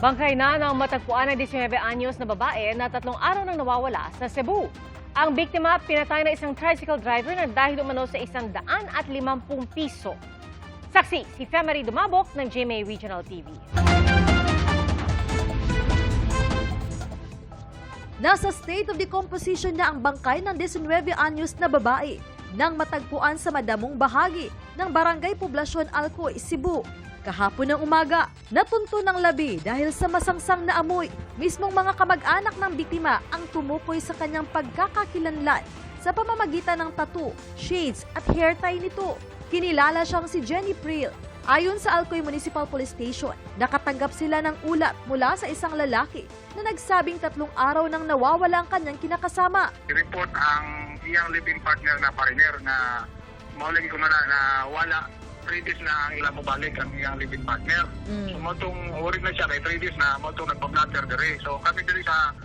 Bangkay na ng matagpuan ng 19 anyos na babae na 3 araw nang nawawala sa Cebu. Ang biktima pinatay na isang tricycle driver na dahil umano sa 150 piso. Saksi si Femery Dumabok ng GMA Regional TV. Nasa state of decomposition na ang bangkay ng 19 anyos na babae nang matagpuan sa madamong bahagi ng Barangay Poblacion Alcoy, Cebu. Kahapon ng umaga, natunto ng labi dahil sa masangsang na amoy. Mismong mga kamag-anak ng biktima ang tumukoy sa kanyang pagkakakilanlan sa pamamagitan ng tattoo, shades at hair tie nito. Kinilala siyang si Jenny Prill. Ayon sa Alcoy Municipal Police Station, nakatanggap sila ng ulat mula sa isang lalaki na nagsabing 3 araw nang nawawala ang kanyang kinakasama. I-report ang iyang living partner na partner na maulagi ko na wala. 3 days na ang ilang mabalik ang iyang living partner. So matong worried na siya kay 3 days na matong nagpa-blatter dire. So kami dire sa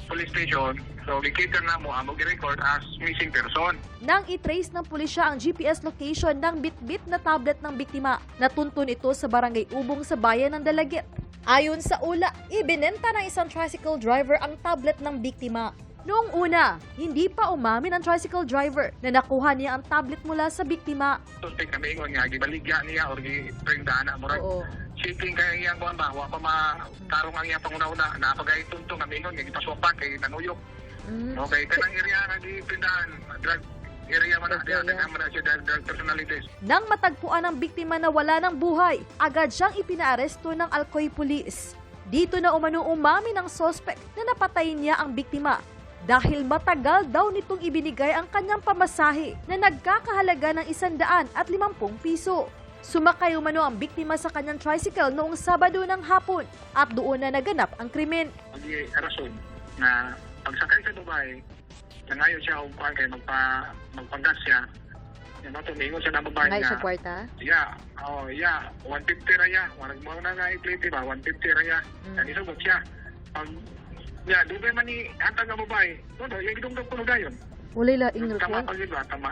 police station, so gikita na mo ang mag-record as missing person. Nang i-trace ng pulisya ang GPS location ng bitbit na tablet ng biktima, natuntun ito sa Barangay Ubong sa bayan ng Dalagit. Ayon sa ula, ibinenta ng isang tricycle driver ang tablet ng biktima. Noong una, hindi pa umamin ang tricycle driver na nakuha niya ang tablet mula sa biktima. Suspect kami ingon nga, gibaligya niya or gipringdaan na mo rin. Shipping kaya iyang kuhan ba, wa pa matarong ang iyang panguna-una, napagay-tuntong kami ingon, nga gipaswapan kay nanuyok. Okay, kanang area nga giprindahan, drug area man na siya, drug personalities. Nang matagpuan ang biktima na wala ng buhay, agad siyang ipinaaresto ng Alcoy Police. Dito na umano umamin ang suspect na napatayin niya ang biktima dahil matagal daw nitong ibinigay ang kanyang pamasahe na nagkakahalaga ng 150 piso. Sumakay umano ang biktima sa kanyang tricycle noong Sabado ng hapon at doon na naganap ang krimen. Ang rason na pagsakay sa babae, nangayon siya kung kuhan kayo magpanggas siya. Yung tumingon siya ng babae Ngay nga. sa kwarta? Yeah, 150 raya. Warag mo na nga i-plate ba, 150 raya. Yan isugot siya. Di ba man i-antag ang babae? Yung gidungdog ko na gayon. Walay laing Tama rason? pag ba? Tama.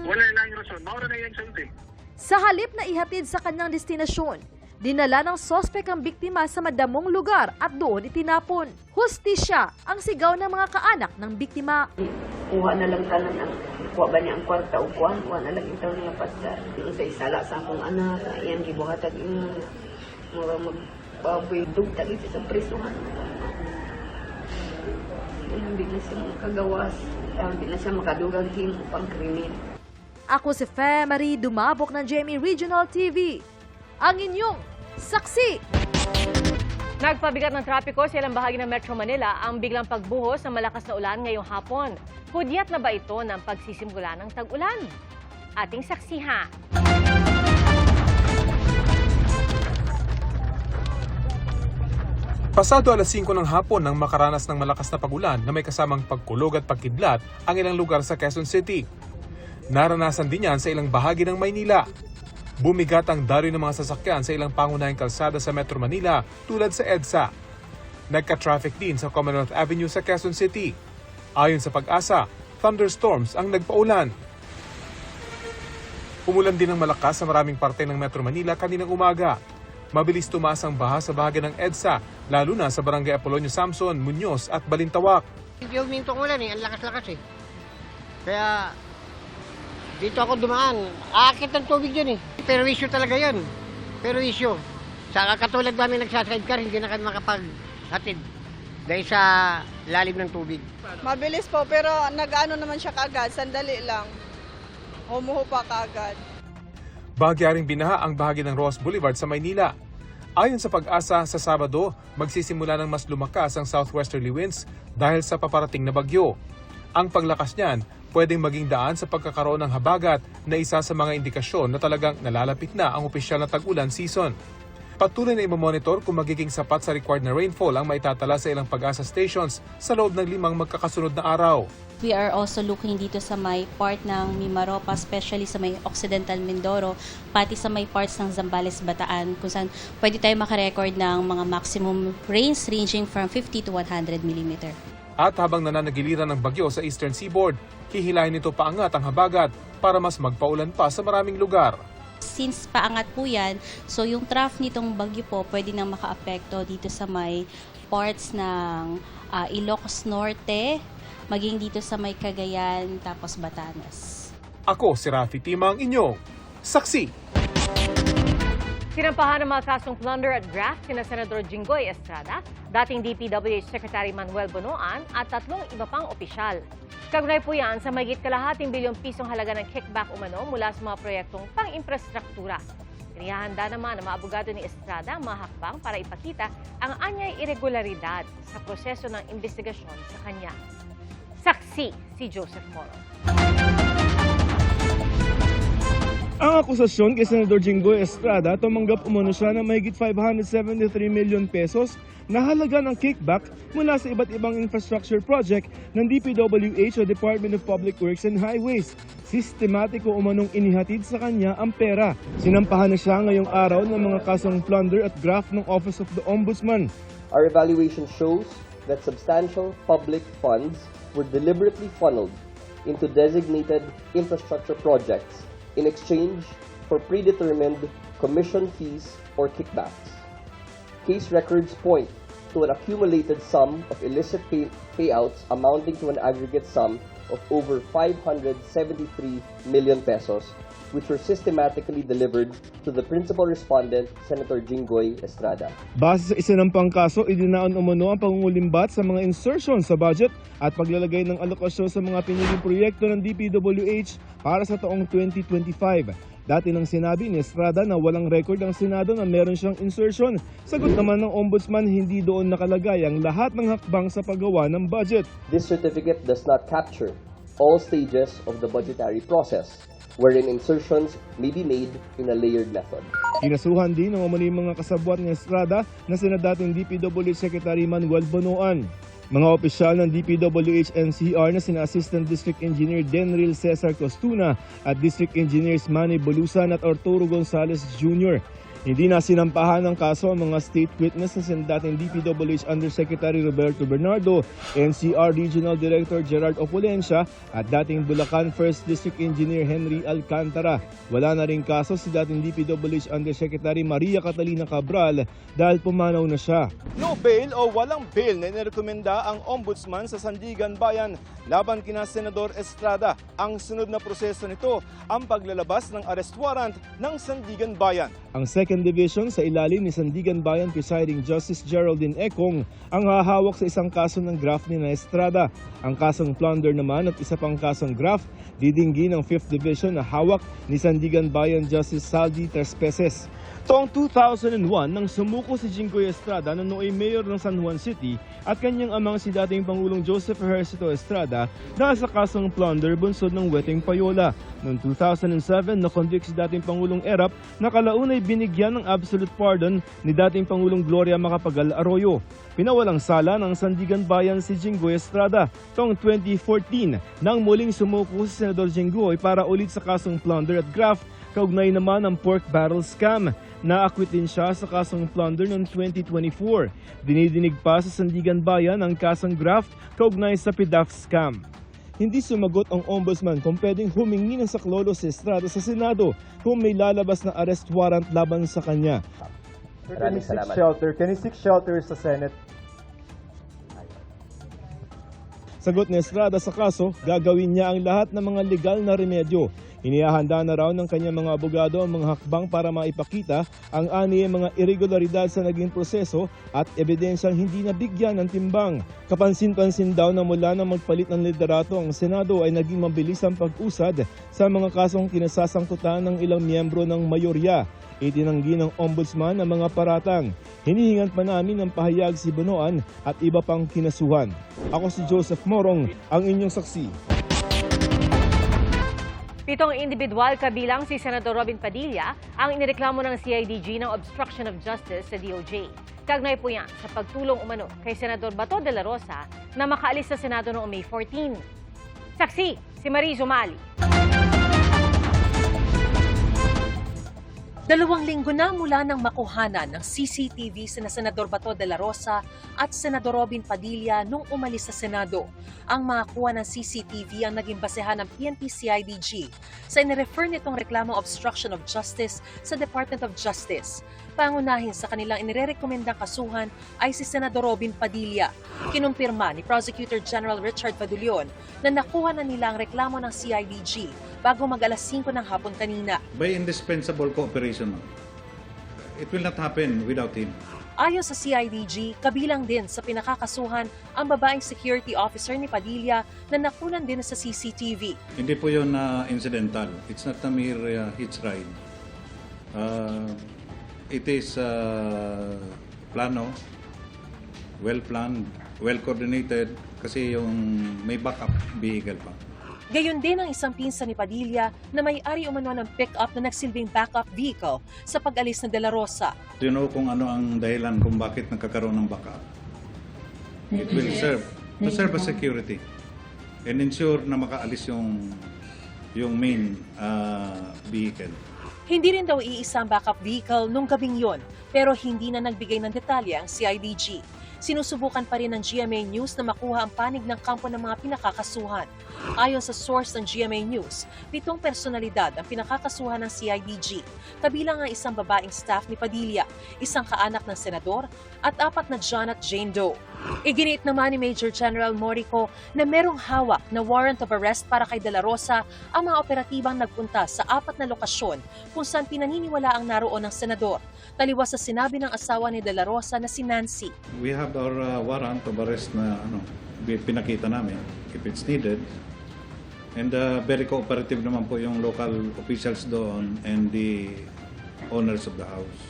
Walay lang yung rason. Maura na yung sulti. Sa halip na ihatid sa kanyang destinasyon, dinala ng sospek ang biktima sa madamong lugar at doon itinapon. Hustisya ang sigaw ng mga kaanak ng biktima. Kuha na lang tanan ang kuha ba niya ang kwarta o kuha na lang itaw niya pasda. Yung sa isala sa akong anak, ayan gibuhatag yung mga magbaboy dugtag ito sa prisuhan. Hindi na siya makagawas, hindi na siya makadugang pang krimen. Ako si Femery Dumabok ng GMA Regional TV. Ang inyong saksi! Nagpabigat ng trapiko sa ilang bahagi ng Metro Manila ang biglang pagbuhos ng malakas na ulan ngayong hapon. Hudyat na ba ito ng pagsisimula ng tag-ulan? Ating saksihan. Pasado alas 5 ng hapon nang makaranas ng malakas na pagulan na may kasamang pagkulog at pagkidlat ang ilang lugar sa Quezon City. Naranasan din yan sa ilang bahagi ng Maynila. Bumigat ang daloy ng mga sasakyan sa ilang pangunahing kalsada sa Metro Manila tulad sa EDSA. Nagka-traffic din sa Commonwealth Avenue sa Quezon City. Ayon sa Pag-asa, thunderstorms ang nagpaulan. Umulan din ng malakas sa maraming parte ng Metro Manila kaninang umaga. Mabilis tumaas ang baha sa bahagi ng EDSA, lalo na sa Barangay Apolonio Samson, Muñoz at Balintawak. Hindi huminto ang ulan ang lakas-lakas eh. Kaya dito ako dumaan, aakit ng tubig yun eh. Pero issue talaga yun. Pero issue. Sa katulad namin nagsasidecar, hindi na kami makapaghatid dahil sa lalim ng tubig. Mabilis po, pero nag-ano naman siya kaagad, sandali lang. Humuho pa kaagad. Bahagyaring binaha ang bahagi ng Ross Boulevard sa Maynila. Ayon sa Pag-asa, sa Sabado, magsisimula ng mas lumakas ang southwesterly winds dahil sa paparating na bagyo. Ang paglakas niyan, pwedeng maging daan sa pagkakaroon ng habagat na isa sa mga indikasyon na talagang nalalapit na ang opisyal na tag-ulan season. Patuloy na imamonitor kung magiging sapat sa required na rainfall ang maitatala sa ilang Pag-asa stations sa loob ng 5 magkakasunod na araw. We are also looking dito sa may part ng Mimaropa, especially sa may Occidental Mindoro, pati sa may parts ng Zambales, Bataan, kung saan pwede tayo makarecord ng mga maximum rains ranging from 50 to 100 mm. At habang nananagiliran ng bagyo sa Eastern Seaboard, hihilahin nito paangat ang habagat para mas magpaulan pa sa maraming lugar. since paangat po yan, so yung trough nitong bagyo po pwede nang makaapekto dito sa may parts ng Ilocos Norte, maging dito sa may Cagayan, tapos Batanes. Ako si Rafi Timang, inyong saksi. Sinampahan ng mga kasong plunder at graft sina Senador Jinggoy Estrada, dating DPWH Secretary Manuel Bonoan at 3 iba pang opisyal. Kaugnay po yan sa mahigit kalahating bilyong pisong halaga ng kickback umano mula sa mga proyektong pang-infrastruktura. Inihahanda naman ng mga abogado ni Estrada ang mga hakbang para ipakita ang anyay irregularidad sa proseso ng investigasyon sa kanya. Saksi si Joseph Moro. Ang akusasyon kay Senador Jinggoy Estrada, tumanggap umano siya ng mahigit 573 million pesos na halaga ng kickback mula sa iba't ibang infrastructure project ng DPWH o Department of Public Works and Highways. Sistematiko umanong inihatid sa kanya ang pera. Sinampahan na siya ngayong araw ng mga kasong plunder at graft ng Office of the Ombudsman. Our evaluation shows that substantial public funds were deliberately funneled into designated infrastructure projects in exchange for predetermined commission fees or kickbacks. Case records point to an accumulated sum of illicit payouts amounting to an aggregate sum of over 573 million pesos, which were systematically delivered to the principal respondent, Senator Jinggoy Estrada. Base sa isinampang kaso, idinaon umano ang pangungulimbat sa mga insertion sa budget at paglalagay ng alokasyon sa mga piniling proyekto ng DPWH para sa taong 2025. Dati nang sinabi ni Estrada na walang record ang Senado na meron siyang insertion. Sagot naman ng Ombudsman, hindi doon nakalagay ang lahat ng hakbang sa paggawa ng budget. This certificate does not capture all stages of the budgetary process, wherein insertions may be made in a layered method. Kinasuhan din ng mga kasabwat ni Estrada na sina dating DPWH Secretary Manuel Bonoan. Mga opisyal ng DPWH NCR na sina Assistant District Engineer Denril Cesar Costuna at District Engineers Manny Bolusan at Arturo Gonzalez Jr. Hindi na sinampahan ng kaso ang mga state witness na sina dating DPWH Undersecretary Roberto Bernardo, NCR Regional Director Gerard Opulencia at dating Bulacan 1st District Engineer Henry Alcantara. Wala na rin kaso si dating DPWH Undersecretary Maria Catalina Cabral dahil pumanaw na siya. No bail o walang bail na inirekomenda ang Ombudsman sa Sandigan Bayan laban kina Senador Estrada. Ang sunod na proseso nito ang paglalabas ng arrest warrant ng Sandigan Bayan. Ang Second Division sa ilalim ni Sandigan Bayan Presiding Justice Geraldine Ekong ang hahawak sa isang kaso ng graft ni Estrada. Ang kasong plunder naman at isa pang kasong graft didinggi ng 5th Division na hawak ni Sandigan Bayan Justice Saldi Trespeses. Taong 2001 nang sumuko si Jinggoy Estrada na nooy mayor ng San Juan City at kanyang amang si dating Pangulong Joseph Ejercito Estrada dahil sa kasong plunder bunsod ng Weteng Payola. Noong 2007, na-convict si dating Pangulong Erap na kalaunay binigyan ng absolute pardon ni dating Pangulong Gloria Macapagal Arroyo. Pinawalang sala ng Sandigan Bayan si Jinggoy Estrada taong 2014 nang muling sumuko si Senador Jinggoy para ulit sa kasong plunder at graft, kaugnay naman ang pork barrel scam. Naakwitin siya sa kasong plunder noong 2024. Dinidinig pa sa Sandigan Bayan ang kasong graft kaugnay sa PDAF scam. Hindi sumagot ang Ombudsman kung pwedeng humingi ng saklolo si Estrada sa Senado kung may lalabas na arrest warrant laban sa kanya. Maraming salamat. Can you seek shelter sa Senate? Sagot ni Estrada sa kaso, gagawin niya ang lahat ng mga legal na remedyo. Inihahanda na raw ng kanyang mga abogado ang mga hakbang para maipakita ang aniyang mga irregularidad sa naging proseso at ebidensyang hindi nabigyan ng timbang. Kapansin-pansin daw na mula na magpalit ng liderato ang Senado ay naging mabilis ang pag-usad sa mga kasong kinasasangkutan ng ilang miyembro ng mayorya. Itinanggi ng Ombudsman ang mga paratang. Hinihingan pa namin ng pahayag si Bonoan at iba pang kinasuhan. Ako si Joseph Morong, ang inyong saksi. 7 individual kabilang si Senador Robin Padilla ang inireklamo ng CIDG ng obstruction of justice sa DOJ. Kaugnay po yan sa pagtulong umano kay Senador Bato de la Rosa na makaalis sa Senado noong May 14. Saksi si Marie Zumali. 2 linggo na mula nang makuhanan ng CCTV sina Senador Bato de la Rosa at Senador Robin Padilla nung umalis sa Senado. Ang makakuha ng CCTV ang naging basehan ng PNP-CIDG sa inirefer nitong reklamong obstruction of justice sa Department of Justice. Pangunahin sa kanilang inirerekomendang kasuhan ay si Senador Robin Padilla. Kinumpirma ni Prosecutor General Richard Fadulion na nakuha na nila ang reklamo ng CIDG bago mag-alas 5 ng hapon kanina. By indispensable cooperation, it will not happen without him. Ayon sa CIDG, kabilang din sa pinakakasuhan ang babaeng security officer ni Padilla na nakunan din sa CCTV. Hindi po yun incidental. It's not a mere hitch ride. It is plano, well-planned, well-coordinated kasi yung may backup vehicle pa. Gayon din ang isang pinsan ni Padilla na may-ari umano ng pick-up na nagsilbing backup vehicle sa pag-alis ng De La Rosa. Do you know kung ano ang dahilan kung bakit nagkakaroon ng backup? It will serve as security and ensure na makaalis yung main vehicle. Hindi rin daw iisa ang backup vehicle nung gabing yon, pero hindi na nagbigay ng detalye ang CIDG. Sinusubukan pa rin ng GMA News na makuha ang panig ng kampo ng mga pinakakasuhan. Ayon sa source ng GMA News, 7 personalidad ang pinakakasuhan ng CIDG, kabilang ang isang babaeng staff ni Padilla, isang kaanak ng senador, at 4 na John at Jane Doe. Iginiit naman ni Major General Morico na merong hawak na warrant of arrest para kay De La Rosa ang mga operatibang nagpunta sa 4 na lokasyon kung saan pinaniniwala ang naroon ng senador. Taliwas sa sinabi ng asawa ni De La Rosa na si Nancy. We have our warrant of arrest na pinakita namin if it's needed. And very cooperative naman po yung local officials doon and the owners of the house.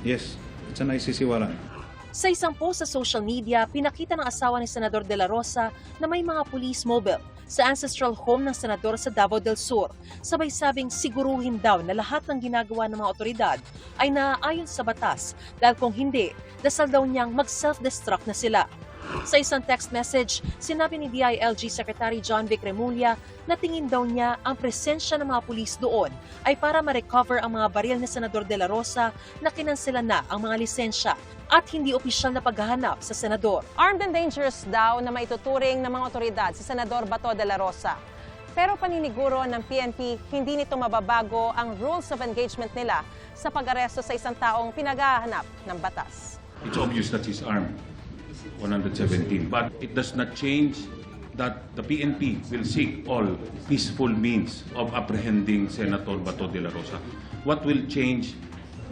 Yes, it's an ICC warrant. Sa isang post sa social media, pinakita ng asawa ni Senador De La Rosa na may mga police mobile sa ancestral home ng senador sa Davao del Sur. Sabay sabing siguruhin daw na lahat ng ginagawa ng mga otoridad ay naaayon sa batas dahil kung hindi, dasal daw niyang mag-self-destruct na sila. Sa isang text message, sinabi ni DILG Secretary John Vic Remulla na tingin daw niya ang presensya ng mga pulis doon ay para ma-recover ang mga baril ni Senador De La Rosa na kinansela na ang mga lisensya at hindi opisyal na paghahanap sa senador. Armed and dangerous daw na maituturing ng mga otoridad si Senador Bato de la Rosa. Pero paniniguro ng PNP, hindi nito mababago ang rules of engagement nila sa pag-aresto sa isang taong pinaghahanap ng batas. It's obvious that he's armed, 117, but it does not change that the PNP will seek all peaceful means of apprehending Senator Bato de la Rosa. What will change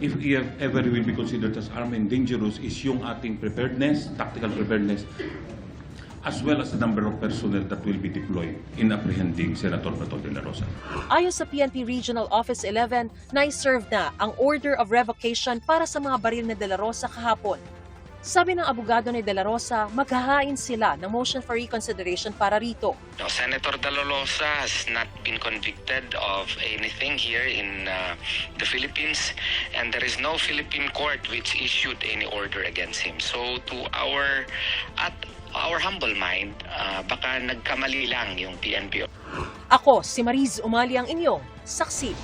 if he ever will be considered as armed and dangerous is yung ating preparedness, tactical preparedness, as well as the number of personnel that will be deployed in apprehending Senator Bato de la Rosa. Ayon sa PNP Regional Office 11, na-serve na ang order of revocation para sa mga baril ni De La Rosa kahapon. Sabi ng abogado ni De La Rosa, maghahain sila ng motion for reconsideration para rito. No, Senator De La Rosa has not been convicted of anything here in the Philippines, and there is no Philippine court which issued any order against him. So to our humble mind, baka nagkamali lang yung PNP. Ako, si Mariz Umali ang inyong saksi.